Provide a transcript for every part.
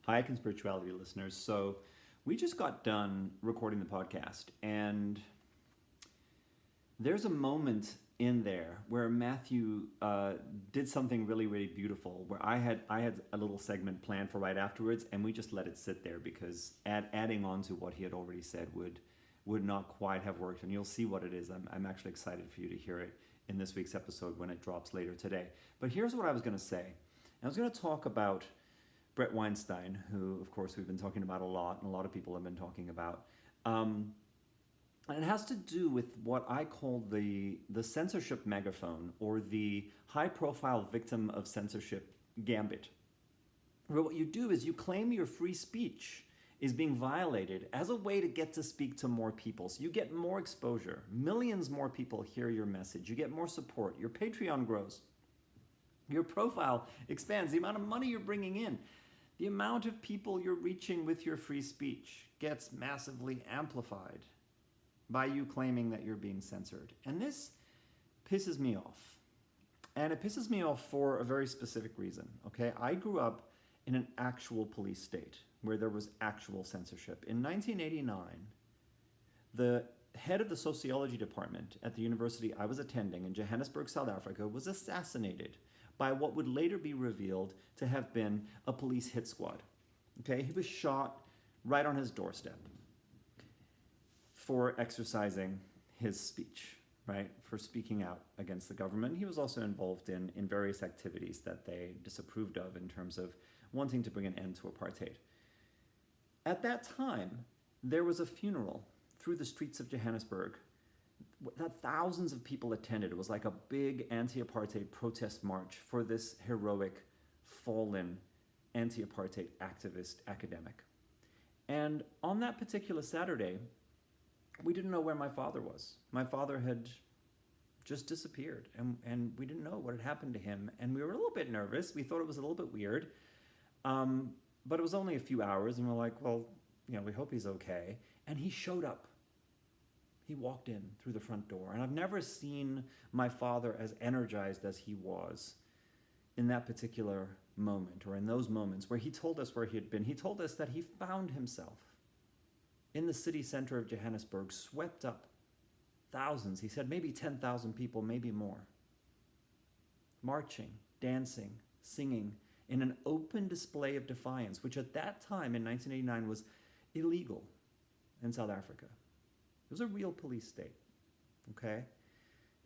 Hi, Conspirituality listeners. So, we just got done recording the podcast, and there's a moment in there where Matthew did something really, really beautiful. Where I had a little segment planned for right afterwards, and we just let it sit there because adding on to what he had already said would not quite have worked. And you'll see what it is. I'm actually excited for you to hear it in this week's episode when it drops later today. But here's what I was going to say. I was going to talk about Bret Weinstein, who, of course, we've been talking about a lot, and a lot of people have been talking about. And it has to do with what I call the censorship megaphone, or the high-profile victim of censorship gambit. Where what you do is you claim your free speech is being violated as a way to get to speak to more people. So you get more exposure. Millions more people hear your message. You get more support. Your Patreon grows. Your profile expands. The amount of money you're bringing in, the amount of people you're reaching with your free speech gets massively amplified by you claiming that you're being censored. And this pisses me off. And it pisses me off for a very specific reason, okay? I grew up in an actual police state where there was actual censorship. In 1989, the head of the sociology department at the university I was attending in Johannesburg, South Africa, was assassinated by what would later be revealed to have been a police hit squad. Okay, he was shot right on his doorstep for exercising his speech, right? For speaking out against the government. He was also involved in various activities that they disapproved of in terms of wanting to bring an end to apartheid. At that time, there was a funeral through the streets of Johannesburg that thousands of people attended. It was like a big anti-apartheid protest march for this heroic, fallen anti-apartheid activist academic. And on that particular Saturday, we didn't know where my father was. My father had just disappeared, and we didn't know what had happened to him. And we were a little bit nervous. We thought it was a little bit weird. But it was only a few hours, and we're like, well, we hope he's okay. And he showed up. He walked in through the front door. And I've never seen my father as energized as he was in that particular moment, or in those moments where he told us where he had been. He told us that he found himself in the city center of Johannesburg, swept up thousands. He said maybe 10,000 people, maybe more, marching, dancing, singing in an open display of defiance, which at that time in 1989 was illegal in South Africa. It was a real police state, okay?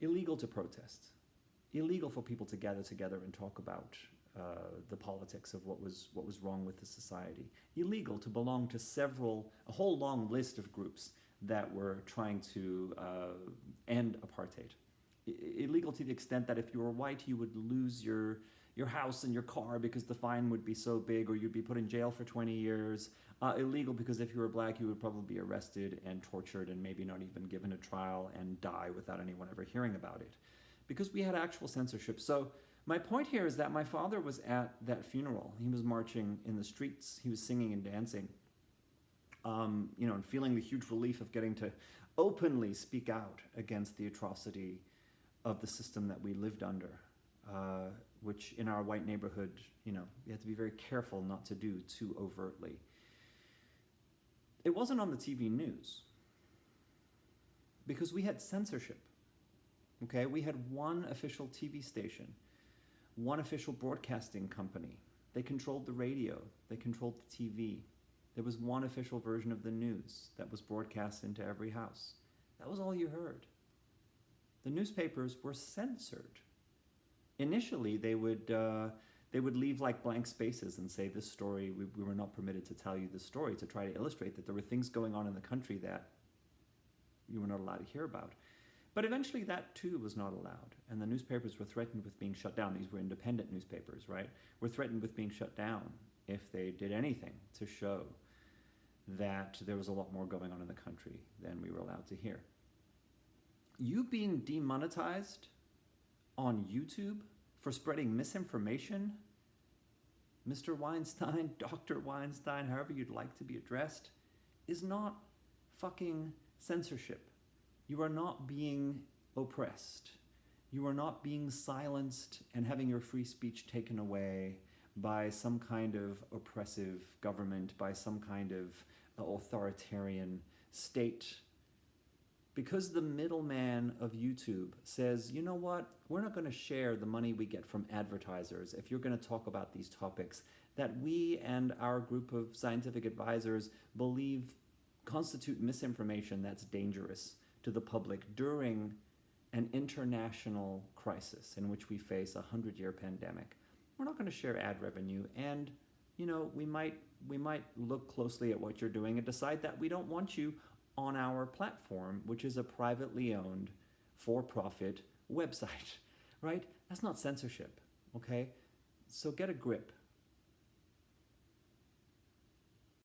Illegal to protest. Illegal for people to gather together and talk about the politics of what was wrong with the society. Illegal to belong to a whole long list of groups that were trying to end apartheid. Illegal to the extent that if you were white, you would lose your house and your car because the fine would be so big, or you'd be put in jail for 20 years. Illegal because if you were black, you would probably be arrested and tortured and maybe not even given a trial and die without anyone ever hearing about it. Because we had actual censorship. So my point here is that my father was at that funeral. He was marching in the streets. He was singing and dancing, and feeling the huge relief of getting to openly speak out against the atrocity of the system that we lived under, which in our white neighborhood, you had to be very careful not to do too overtly. It wasn't on the TV news because we had censorship. Okay, we had one official TV station, one official broadcasting company. They controlled the radio, they controlled the TV. There was one official version of the news that was broadcast into every house. That was all you heard. The newspapers were censored. Initially, they would leave like blank spaces and say, this story, we were not permitted to tell you this story, to try to illustrate that there were things going on in the country that you were not allowed to hear about. But eventually that too was not allowed, and the newspapers were threatened with being shut down. These were independent newspapers, right? Were threatened with being shut down if they did anything to show that there was a lot more going on in the country than we were allowed to hear. You being demonetized on YouTube for spreading misinformation, Mr. Weinstein, Dr. Weinstein, however you'd like to be addressed, is not fucking censorship. You are not being oppressed. You are not being silenced and having your free speech taken away by some kind of oppressive government, by some kind of authoritarian state. Because the middleman of YouTube says, you know what, we're not going to share the money we get from advertisers if you're going to talk about these topics that we and our group of scientific advisors believe constitute misinformation that's dangerous to the public during an international crisis in which we face a 100-year pandemic. We're not going to share ad revenue, and we might look closely at what you're doing and decide that we don't want you on our platform, which is a privately owned, for-profit website, right? That's not censorship, okay? So get a grip.